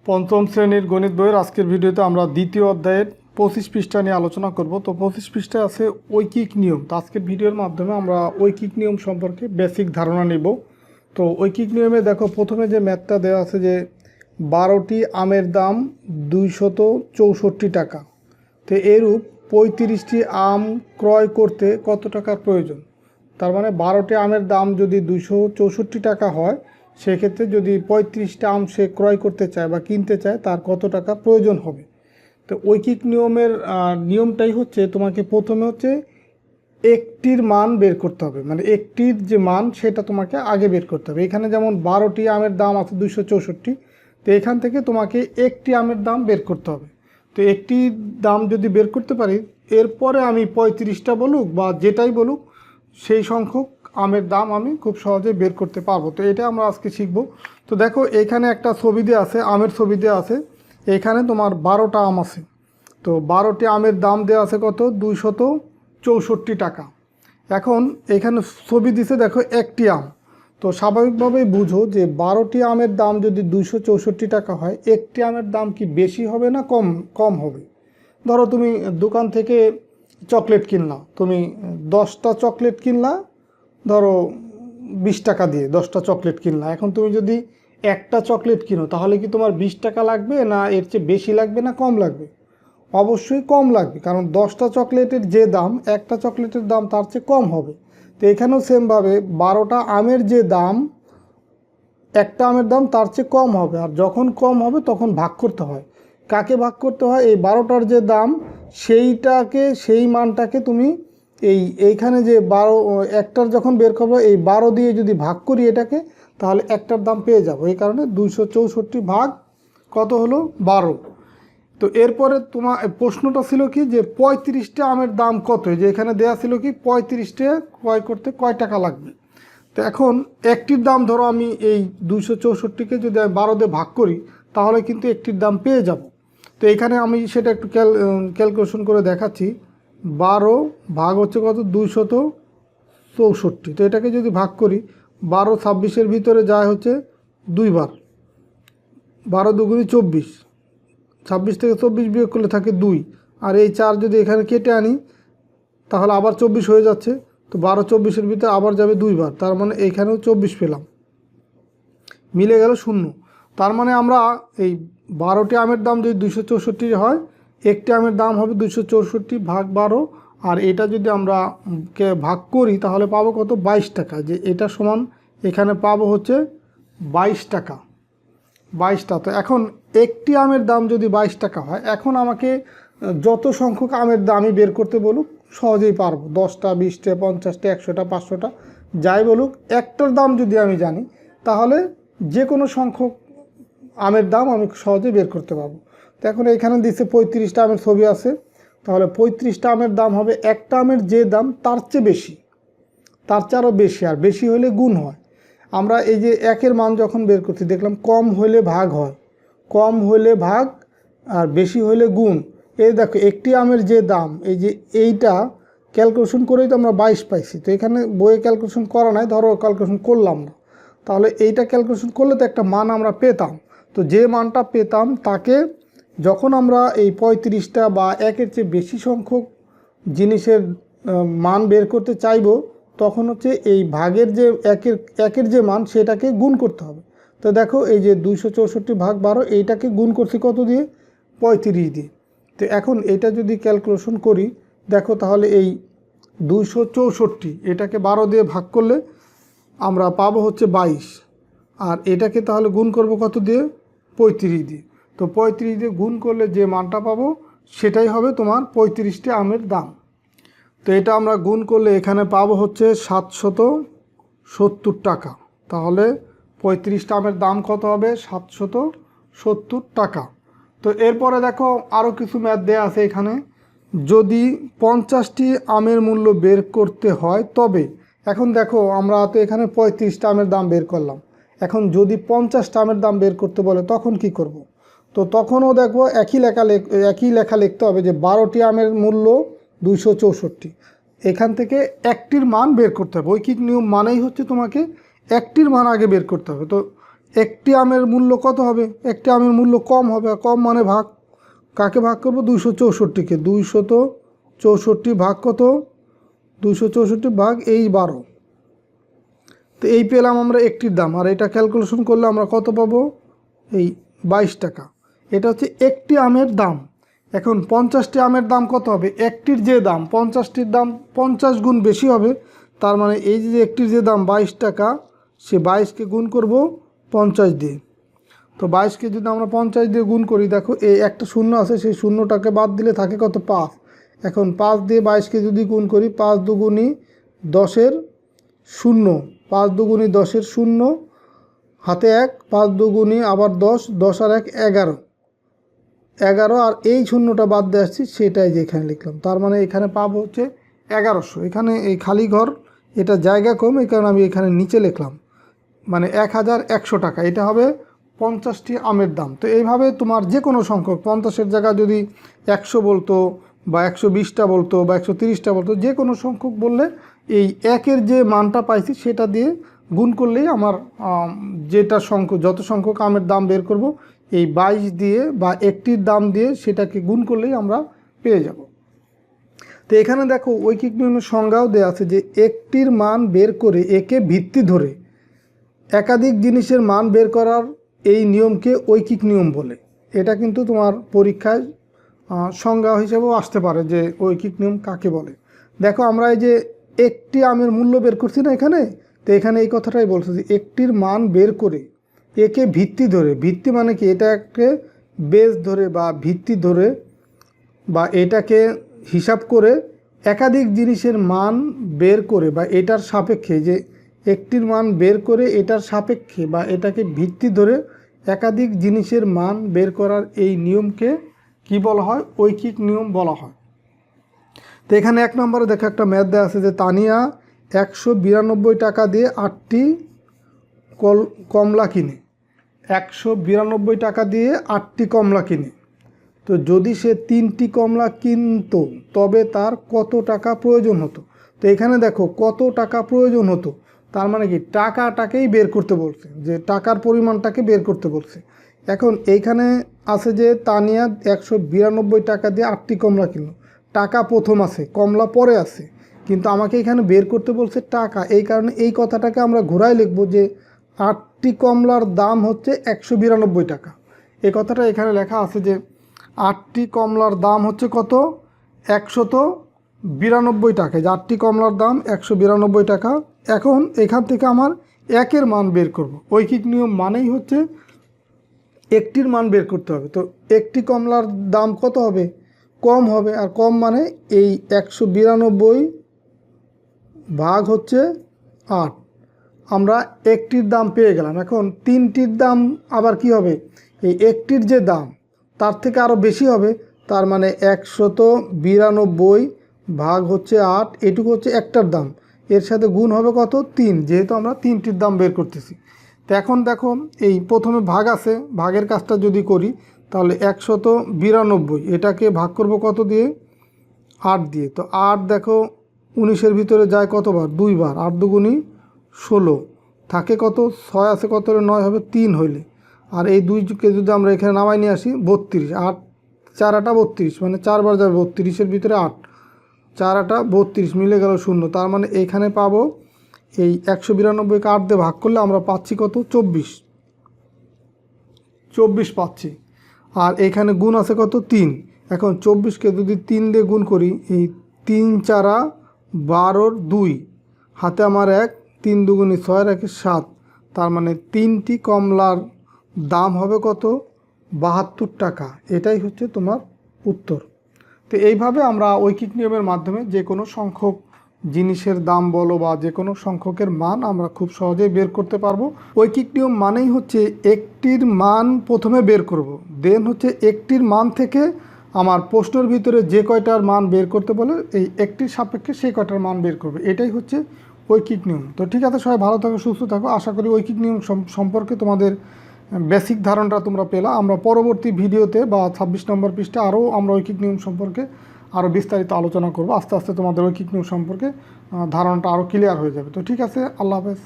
পঞ্চম শ্রেণীর গণিত বইয়ের আজকের ভিডিওতে আমরা দ্বিতীয় অধ্যায়ের 25 পৃষ্ঠা নিয়ে আলোচনা করব। তো 25 পৃষ্ঠায় আছে ঐকিক নিয়ম। তো আজকের ভিডিওর মাধ্যমে আমরা ঐকিক নিয়ম সম্পর্কে বেসিক ধারণা নেব। তো ঐকিক নিয়মে দেখো প্রথমে যে ম্যাথটা দেওয়া আছে যে 12টি আমের দাম 264 টাকা। তো এরূপ 35টি আম ক্রয় করতে কত টাকার প্রয়োজন? তার মানে 12টি আমের দাম যদি 264 টাকা হয়, সেক্ষেত্রে যদি 35টা আম সে ক্রয় করতে চায় বা কিনতে চায়, তার কত টাকা প্রয়োজন হবে? তো ঐকিক নিয়মের নিয়মটাই হচ্ছে তোমাকে প্রথমে হচ্ছে একটির মান বের করতে হবে, মানে একটির যে মান সেটা তোমাকে আগে বের করতে হবে। এখানে যেমন 12টি আমের দাম আছে 264, তো এখান থেকে তোমাকে একটি আমের দাম বের করতে হবে। তো একটি দাম যদি বের করতে পারি, এরপরে আমি 35টা বলুক বা যেটাই বলুক, সেই সংখ্যক আমের দাম আমি খুব সহজে বের করতে পারবো। তো এটা আমরা আজকে শিখব। তো দেখো এখানে একটা ছবি দেওয়া আছে, আমের ছবি দেওয়া আছে। এখানে তোমার 12টা আম আছে। তো 12টি আমের দাম দেওয়া আছে কত? 264 টাকা। এখন এখানে ছবি দিছে দেখো একটি আম। তো স্বাভাবিকভাবেই বুঝো যে 12টি আমের দাম যদি 264 টাকা হয়, একটি আমের দাম কি বেশি হবে না কম কম হবে? ধরো তুমি দোকান থেকে চকলেট কিনলা, তুমি 10টা চকলেট কিনলা, ধরো 20 টাকা দিয়ে 10টা চকলেট কিনলা। এখন তুমি যদি একটা চকলেট কিনো, তাহলে কি তোমার 20 টাকা লাগবে, না এর চেয়ে বেশি লাগবে, না কম লাগবে? অবশ্যই কম লাগবে, কারণ 10টা চকলেটের যে দাম, একটা চকলেটের দাম তার চেয়ে কম হবে। তো এখানেও সেমভাবে 12টা আমের যে দাম, একটা আমের দাম তার চেয়ে কম হবে। আর যখন কম হবে তখন ভাগ করতে হয়। কাকে ভাগ করতে হয়? এই 12টার যে দাম, সেই মানটাকে তুমি এইখানে যে 12, একটার যখন বের করবো, এই 12 দিয়ে যদি ভাগ করি এটাকে, তাহলে একটার দাম পেয়ে যাবো। এই কারণে 264 ভাগ কত হলো? 12। তো এরপরে তোমার প্রশ্নটা ছিল কি, যে 35টা আমের দাম কত? যে এখানে দেয়া ছিল কি 35টা ক্রয় করতে কয় টাকা লাগবে। তো এখন একটির দাম ধরো আমি এই 264কে যদি আমি 12 দিয়ে ভাগ করি, তাহলে কিন্তু একটির দাম পেয়ে যাব। তো এখানে আমি সেটা একটু ক্যালকুলেশন করে দেখাচ্ছি। 12 ভাগ হচ্ছে কত? 264। তো এটাকে যদি ভাগ করি, 12 26-এর ভিতরে যায় হচ্ছে 2 বার, 12 দুগুণি 24, 26 থেকে 24 বিয়োগ করলে থাকে 2, আর এই 4 যদি এখানে কেটে আনি, তাহলে আবার 24 হয়ে যাচ্ছে। তো 12 24-এর ভিতরে আবার যাবে 2 বার, তার মানে এইখানেও 24 পেলাম, মিলে গেল 0। তার মানে আমরা এই 12টি আমের দাম যদি 264 হয়, একটি আমের দাম হবে 264 ভাগ 12, আর এটা যদি আমরা ভাগ করি তাহলে পাবো কত? 22 টাকা। যে এটা সমান এখানে পাবো হচ্ছে 22 টাকা, 22টা। তো এখন একটি আমের দাম যদি 22 টাকা হয়, এখন আমাকে যত সংখ্যক আমের দামই বের করতে বলুক, সহজেই পারবো। 10টা, 20টা, 50টা, 100টা, 500টা, যাই বলুক, একটার দাম যদি আমি জানি, তাহলে যে কোনো সংখ্যক আমের দাম আমি সহজে বের করতে পারবো। তো এখন এখানে দিচ্ছে 35টা আমের ছবি আছে, তাহলে 35টা আমের দাম হবে একটা আমের যে দাম তার চেয়ে বেশি, তার চেয়ে আরও বেশি, আর বেশি হলে গুণ হয়। আমরা এই যে একের মান যখন বের করছি, দেখলাম কম হলে ভাগ হয়, কম হলে ভাগ, আর বেশি হলে গুণ। এই দেখো একটি আমের যে দাম, এই যে এইটা ক্যালকুলেশন করেই তো আমরা 22 পাইছি। তো এখানে বইয়ে ক্যালকুলেশন করা নাই, ধরো ক্যালকুলেশন করলাম না, তাহলে এইটা ক্যালকুলেশন করলে তো একটা মান আমরা পেতাম। তো যে মানটা পেতাম তাকে যখন আমরা এই 35টা বা একের চেয়ে বেশি সংখ্যক জিনিসের মান বের করতে চাইবো, তখন হচ্ছে এই ভাগের যে একের যে মান, সেটাকে গুণ করতে হবে। তো দেখো এই যে 264 ভাগ 12, এইটাকে গুণ করছি কত দিয়ে? 35 দিয়ে। তো এখন এটা যদি ক্যালকুলেশন করি, দেখো তাহলে এই 264 এটাকে 12 দিয়ে ভাগ করলে আমরা পাবো হচ্ছে 22, আর এটাকে তাহলে গুণ করব কত দিয়ে? 35 দিয়ে। তো 35 দিয়ে গুণ করলে যে মানটা পাবো, সেটাই হবে তোমার 35টি আমের দাম। তো এটা আমরা গুণ করলে এখানে পাবো হচ্ছে 770 টাকা। তাহলে 35টা আমের দাম কত হবে? 770 টাকা। তো এরপরে দেখো আরও কিছু ম্যাথ দেয়া আছে এখানে। যদি 50টি আমের মূল্য বের করতে হয় তবে, এখন দেখো আমরা তো এখানে 35টা আমের দাম বের করলাম, এখন যদি 50টা আমের দাম বের করতে বলে তখন কি করব? তো তখনও দেখবো একই লেখা লিখতে হবে যে 12টি আমের মূল্য 264, এখান থেকে একটির মান বের করতে হবে। ঐকিক নিয়ম মানেই হচ্ছে তোমাকে একটির মান আগে বের করতে হবে। তো একটি আমের মূল্য কত হবে? একটি আমের মূল্য কম হবে, আর কম মানে ভাগ। কাকে ভাগ করব? 264কে। 264 ভাগ কত? 264 ভাগ এই 12। তো এই পেলাম আমরা একটির দাম, আর এটা ক্যালকুলেশন করলে আমরা কত পাবো? এই 22 টাকা। এটা হচ্ছে একটি আমের দাম। এখন 50টি আমের দাম কত হবে? একটির যে দাম 50টির দাম 50 গুণ বেশি হবে। তার মানে এই যে একটির যে দাম 22 টাকা, সে 22কে গুণ করব 50 দিয়ে। তো 22কে যদি আমরা 50 দিয়ে গুণ করি, দেখো এই একটা শূন্য আছে, সেই শূন্যটাকে বাদ দিলে থাকে কত? 5। এখন 5 দিয়ে 22কে যদি গুণ করি, 5 দুগুণী 10-এর 0, 5 দুগুণী 10-এর 0, হাতে 1, 5 দুগুণী আবার 10, 10 আর 1 11, আর এই শূন্যটা বাদ দিয়ে আসছি, সেটাই যে এখানে লিখলাম। তার মানে এখানে পাবো হচ্ছে 1100। এখানে এই খালি ঘর, এটা জায়গা কম, এই কারণে আমি এখানে নিচে লিখলাম, মানে 1100 টাকা। এটা হবে 50টি আমের দাম। তো এইভাবে তোমার যে কোনো সংখ্যক, 50-এর জায়গায় যদি 100 বলতো বা 120টা বলতো বা 130টা বলতো, যে কোনো সংখ্যক বললে এই একের যে মানটা পাইছি সেটা দিয়ে গুণ করলেই আমার যেটা যত সংখ্যক আমের দাম বের করব, এই 22 দিয়ে বা একটির দাম দিয়ে সেটাকে গুণ করলেই আমরা পেয়ে যাব। তো এখানে দেখো ঐকিক নিয়মের সংজ্ঞাও দেওয়া আছে যে একটির মান বের করে একে ভিত্তি ধরে একাধিক জিনিসের মান বের করার এই নিয়মকে ঐকিক নিয়ম বলে। এটা কিন্তু তোমার পরীক্ষায় সংজ্ঞা হিসেবেও আসতে পারে যে ঐকিক নিয়ম কাকে বলে। দেখো আমরা এই যে একটি আমের মূল্য বের করছি না এখানে, তো এখানে এই কথাটাই বলছে যে একটির মান বের করে একে ভিত্তি ধরে। ভিত্তি মানে কি? এটাকে বেস ধরে বা ভিত্তি ধরে বা এটাকে হিসাব করে একাধিক জিনিসের মান বের করে বা এটার সাপেক্ষে, যে একটির মান বের করে এটার সাপেক্ষে বা এটাকে ভিত্তি ধরে একাধিক জিনিসের মান বের করার এই নিয়মকে কি বলা হয়? ঐকিক নিয়ম বলা হয়। তো এখানে 1 নম্বরে দেখো একটা ম্যাথ দেওয়া আছে যে তানিয়া 192 টাকা দিয়ে 8টি কমলা কিনে। 192 টাকা দিয়ে 8টি কমলা কিনে। তো যদি সে 3টি কমলা কিনতো তবে তার কত টাকা প্রয়োজন হতো? তো এখানে দেখো কত টাকা প্রয়োজন হতো, তার মানে কি টাকাটাকেই বের করতে বলছে, যে টাকার পরিমাণটাকে বের করতে বলছে। এখন এইখানে আছে যে তানিয়া 192 টাকা দিয়ে 8টি কমলা কিনলো। টাকা প্রথম আছে, কমলা পরে আছে, কিন্তু আমাকে এখানে বের করতে বলছে টাকা। এই কারণে এই কথাটাকে আমরা ঘোরাই লিখবো যে 8টি কমলার দাম হচ্ছে 192 টাকা। এই কথাটা এখানে লেখা আছে যে 8টি কমলার দাম হচ্ছে কত? 192 টাকা। যে 8টি কমলার দাম 192 টাকা। এখন এখান থেকে আমার একের মান বের করব। ঐকিক নিয়ম মানেই হচ্ছে একটির মান বের করতে হবে। তো একটি কমলার দাম কত হবে? কম হবে, আর কম মানে এই 192 ভাগ হচ্ছে 8। আমরা একটির দাম পেয়ে গেলাম। এখন 3টির দাম আবার কি হবে? এই একটির যে দাম তার থেকে আরও বেশি হবে, তার মানে 192 ভাগ হচ্ছে 8, এটুকু হচ্ছে একটার দাম। এর সাথে গুণ হবে কত? 3, যেহেতু আমরা 3টির দাম বের করতেছি। তো এখন দেখো এই প্রথমে ভাগ আছে, ভাগের কাজটা যদি করি তাহলে 192 এটাকে ভাগ করব কত দিয়ে? 8 দিয়ে। তো 8 দেখো 19-এর ভিতরে যায় কতবার? 2 বার। 8 দুগুণী 16, থাকে কত? 6 আছে, কত 9 হবে 3 হইলে। আর এই 2কে যদি আমরা এখানে নামাই নিয়ে আসি 32, 8 4 8 32, মানে 4 বার যাবে 32-এর ভিতরে 8, 4 8 32, মিলে গেল 0। তার মানে এইখানে পাবো এই 192কে 8 দিয়ে ভাগ করলে আমরা পাচ্ছি কত? 24 পাচ্ছি। আর এখানে গুণ আছে কত? 3। এখন 24কে যদি 3 দিয়ে গুণ করি, এই 3 4 12 2, হাতে আমার 1, 3 দুগুণী 6 আর 1 7, তার মানে 3টি কমলার দাম হবে কত? 72 টাকা। এটাই হচ্ছে তোমার উত্তর। তো এইভাবে আমরা ঐকিক নিয়মের মাধ্যমে যে কোনো সংখ্যক জিনিসের দাম বলো বা যে কোনো সংখ্যকের মান আমরা খুব সহজেই বের করতে পারবো। ঐকিক নিয়ম মানেই হচ্ছে একটির মান প্রথমে বের করব, দেন হচ্ছে একটির মান থেকে আমার প্রশ্নের ভিতরে যে কয়টার মান বের করতে বলে এই একটির সাপেক্ষে সেই কয়টার মান বের করবে। এটাই হচ্ছে ঐকিক নিয়ম। তো ঠিক আছে, সবাই ভালো থাকো, সুস্থ থাকো। আশা করি ঐকিক নিয়ম সম্পর্কে তোমাদের বেসিক ধারণাটা তোমরা পেলা। আমরা পরবর্তী ভিডিওতে বা 26 নম্বর পৃষ্ঠা আরও আমরা ঐকিক নিয়ম সম্পর্কে আরও বিস্তারিত আলোচনা করব। আস্তে আস্তে তোমাদের ঐকিক নিয়ম সম্পর্কে ধারণাটা আরও ক্লিয়ার হয়ে যাবে। তো ঠিক আছে, আল্লাহ হাফেজ।